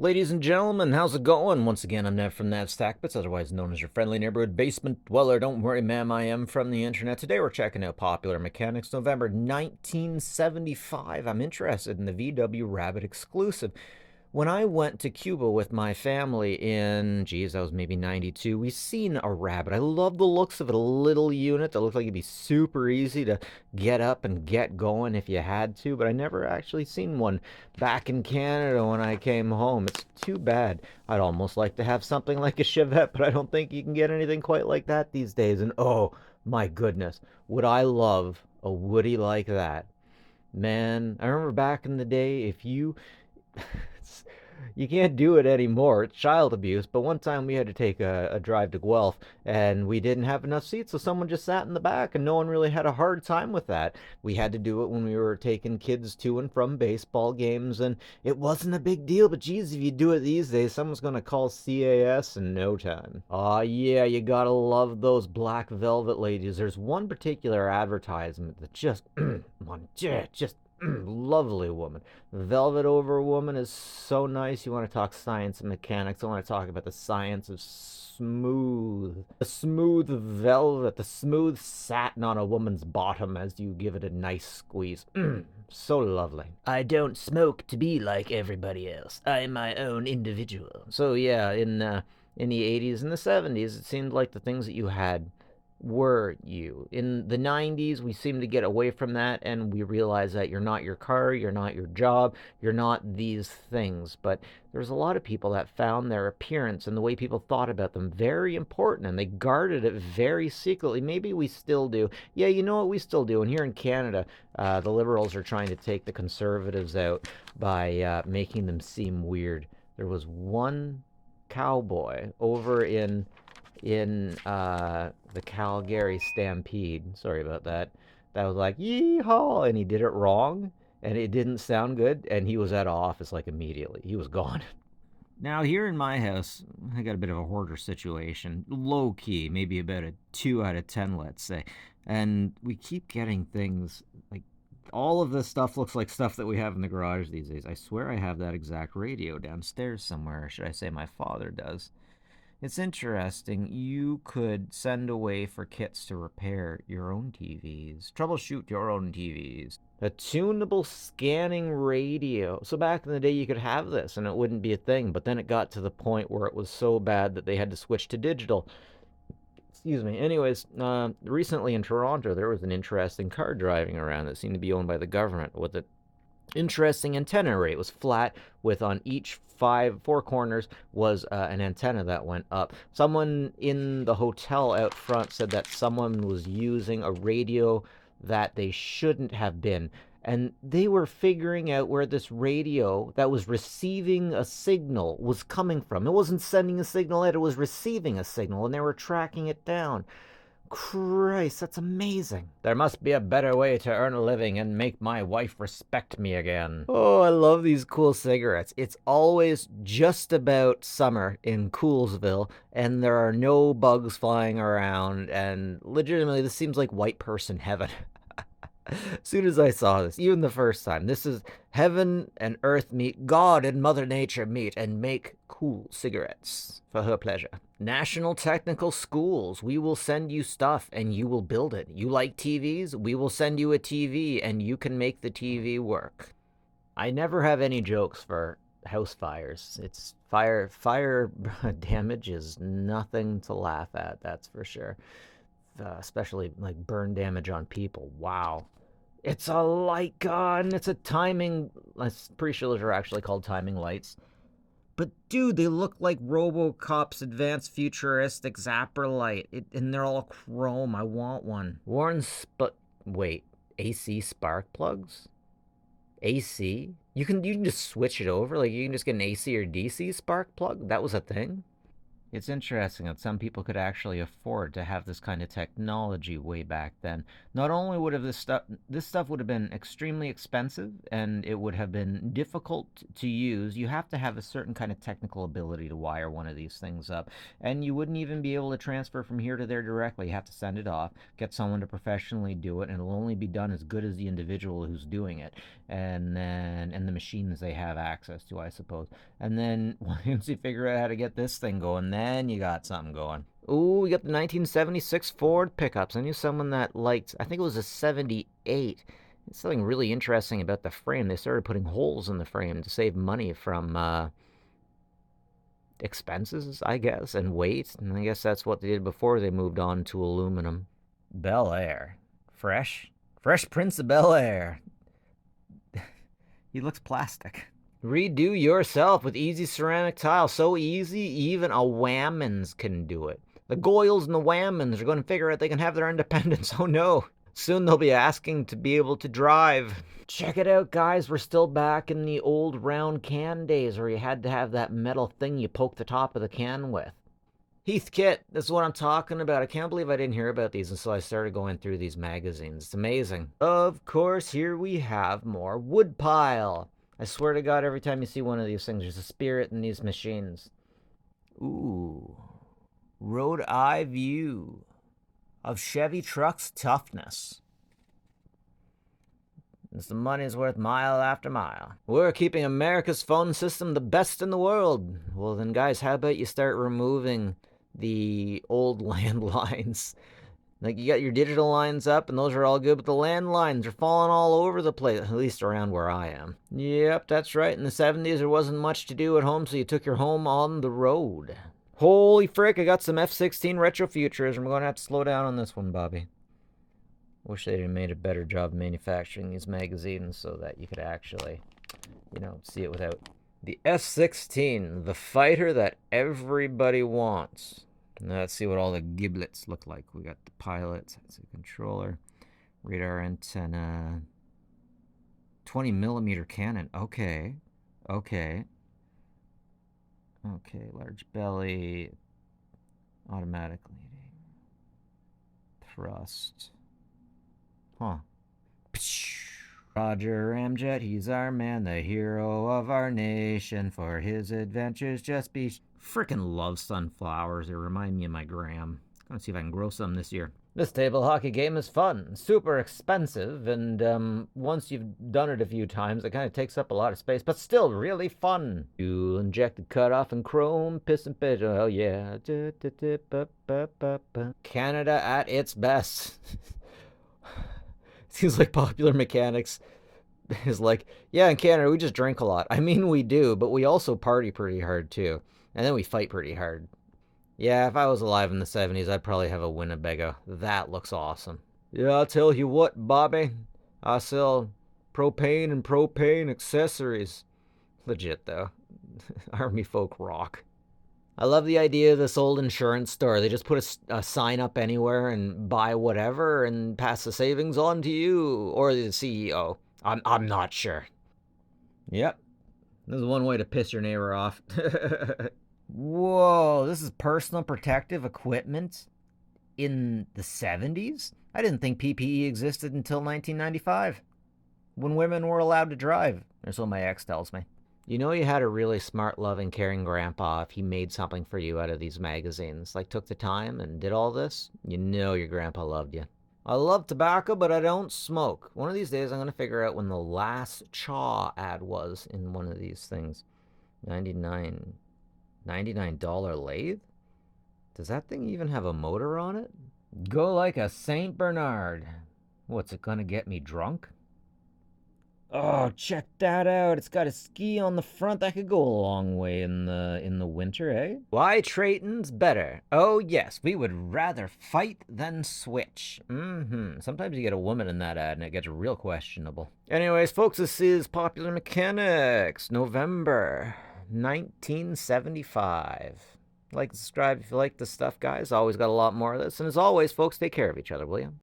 Ladies and gentlemen, how's it going? Once again, I'm Nev from Nav's Stackbits, otherwise known as your friendly neighborhood basement dweller. Don't worry, ma'am, I am from the internet. Today we're checking out Popular Mechanics November 1975. I'm interested in the VW Rabbit exclusive. When I went to Cuba with my family in, geez, that was maybe 92, we seen a rabbit. I love the looks of it, a little unit that looked like it'd be super easy to get up and get going if you had to, but I never actually seen one back in Canada when I came home. It's too bad. I'd almost like to have something like a Chevette, but I don't think you can get anything quite like that these days. And oh, my goodness, would I love a Woody like that. Man, I remember back in the day, if you you can't do it anymore. It's child abuse. But one time we had to take a drive to Guelph and we didn't have enough seats, so someone just sat in the back and no one really had a hard time with that. We had to do it when we were taking kids to and from baseball games and it wasn't a big deal. But geez, if you do it these days, someone's going to call CAS in no time. Aw, yeah, you gotta love those black velvet ladies. There's one particular advertisement that just, just lovely woman. Velvet over woman is so nice. You want to talk science and mechanics. I want to talk about the science of smooth. The smooth velvet, the smooth satin on a woman's bottom as you give it a nice squeeze. So lovely. I don't smoke to be like everybody else. I am my own individual. So yeah, in the 80s and the 70s, it seemed like the things that you had were you. In the 90s, we seem to get away from that and we realize that you're not your car, you're not your job, you're not these things. But there's a lot of people that found their appearance and the way people thought about them very important and they guarded it very secretly. Maybe we still do. Yeah, you know what? We still do. And here in Canada, the Liberals are trying to take the Conservatives out by making them seem weird. There was one cowboy over in the Calgary Stampede. Sorry about that. That was like yeehaw, and he did it wrong, and it didn't sound good, and he was out of office like immediately. He was gone. Now, here in my house, I got a bit of a hoarder situation. Low key, maybe about a 2 out of 10, let's say. And we keep getting things like all of this stuff looks like stuff that we have in the garage these days. I swear I have that exact radio downstairs somewhere, or should I say my father does. It's interesting. You could send away for kits to repair your own TVs, troubleshoot your own TVs. A tunable scanning radio. So back in the day, you could have this and it wouldn't be a thing, but then it got to the point where it was so bad that they had to switch to digital. Excuse me. Anyways, recently in Toronto, there was an interesting car driving around that seemed to be owned by the government with a interesting antenna array. It was flat with on each four corners was an antenna that went up. Someone in the hotel out front said that someone was using a radio that they shouldn't have been. And they were figuring out where this radio that was receiving a signal was coming from. It wasn't sending a signal out, it was receiving a signal, and they were tracking it down. Christ, that's amazing. There must be a better way to earn a living and make my wife respect me again. Oh, I love these cool cigarettes. It's always just about summer in Coolsville, and there are no bugs flying around, and legitimately, this seems like white person heaven. As soon as I saw this, even the first time, this is heaven and earth meet, God and Mother Nature meet and make cool cigarettes for her pleasure. National Technical Schools, we will send you stuff and you will build it. You like TVs? We will send you a TV and you can make the TV work. I never have any jokes for house fires. It's fire damage is nothing to laugh at, that's for sure. Especially like burn damage on people. Wow. It's a light gun. It's a timing. I'm pretty sure those are actually called timing lights. But dude, they look like RoboCop's advanced futuristic zapper light. And they're all chrome. I want one. Wait, AC spark plugs? AC? You can just switch it over. Like you can just get an AC or DC spark plug. That was a thing. It's interesting that some people could actually afford to have this kind of technology way back then. Not only would have this stuff would have been extremely expensive and it would have been difficult to use. You have to have a certain kind of technical ability to wire one of these things up. And you wouldn't even be able to transfer from here to there directly. You have to send it off, get someone to professionally do it, and it'll only be done as good as the individual who's doing it. And the machines they have access to, I suppose. And then once you figure out how to get this thing going, then you got something going. Ooh, we got the 1976 Ford pickups. I knew someone that liked, I think it was a 78. It's something really interesting about the frame. They started putting holes in the frame to save money from expenses, I guess, and weight. And I guess that's what they did before they moved on to aluminum. Bel Air. Fresh. Fresh Prince of Bel Air. He looks plastic. Redo yourself with easy ceramic tile. So easy, even a Whammons can do it. The Goyles and the Whammons are going to figure out they can have their independence. Oh no. Soon they'll be asking to be able to drive. Check it out, guys. We're still back in the old round can days where you had to have that metal thing you poke the top of the can with. Heath Kit, this is what I'm talking about. I can't believe I didn't hear about these until I started going through these magazines. It's amazing. Of course, here we have more woodpile. I swear to God, every time you see one of these things, there's a spirit in these machines. Ooh. Road eye view of Chevy truck's toughness. The money's worth mile after mile. We're keeping America's phone system the best in the world. Well then, guys, how about you start removing the old landlines? Like, you got your digital lines up, and those are all good, but the landlines are falling all over the place, at least around where I am. Yep, that's right. In the 70s, there wasn't much to do at home, so you took your home on the road. Holy frick, I got some F-16 retrofuturism. We're going to have to slow down on this one, Bobby. Wish they'd have made a better job manufacturing these magazines so that you could actually, see it without. The F-16, the fighter that everybody wants. Now let's see what all the giblets look like. We got the pilot, that's a controller, radar antenna, 20 millimeter cannon. Okay. Large belly, automatic leading, thrust. Huh. Roger Ramjet, he's our man, the hero of our nation. For his adventures, just be. Frickin' love sunflowers. They remind me of my gram. Gonna see if I can grow some this year. This table hockey game is fun, super expensive, and once you've done it a few times, it kind of takes up a lot of space, but still really fun. Fuel injected, cut off, and chrome, piss and pitch. Oh yeah. Canada at its best. Seems like Popular Mechanics is like, yeah, in Canada, we just drink a lot. I mean, we do, but we also party pretty hard, too. And then we fight pretty hard. Yeah, if I was alive in the 70s, I'd probably have a Winnebago. That looks awesome. Yeah, I'll tell you what, Bobby. I sell propane and propane accessories. Legit, though. Army folk rock. I love the idea of this old insurance store. They just put a sign up anywhere and buy whatever and pass the savings on to you or the CEO. I'm not sure. Yep. This is one way to piss your neighbor off. Whoa, this is personal protective equipment in the 70s? I didn't think PPE existed until 1995, when women were allowed to drive, or so my ex tells me. You know you had a really smart, loving, caring grandpa if he made something for you out of these magazines, like took the time and did all this. You know your grandpa loved you. I love tobacco, but I don't smoke. One of these days I'm going to figure out when the last Chaw ad was in one of these things. $99 lathe? Does that thing even have a motor on it? Go like a Saint Bernard. What's it gonna get me drunk? Oh, check that out. It's got a ski on the front. That could go a long way in the winter, eh? Why Triton's better? Oh, yes. We would rather fight than switch. Sometimes you get a woman in that ad and it gets real questionable. Anyways, folks, this is Popular Mechanics, November 1975. Like, subscribe if you like this stuff, guys. Always got a lot more of this. And as always, folks, take care of each other, will you?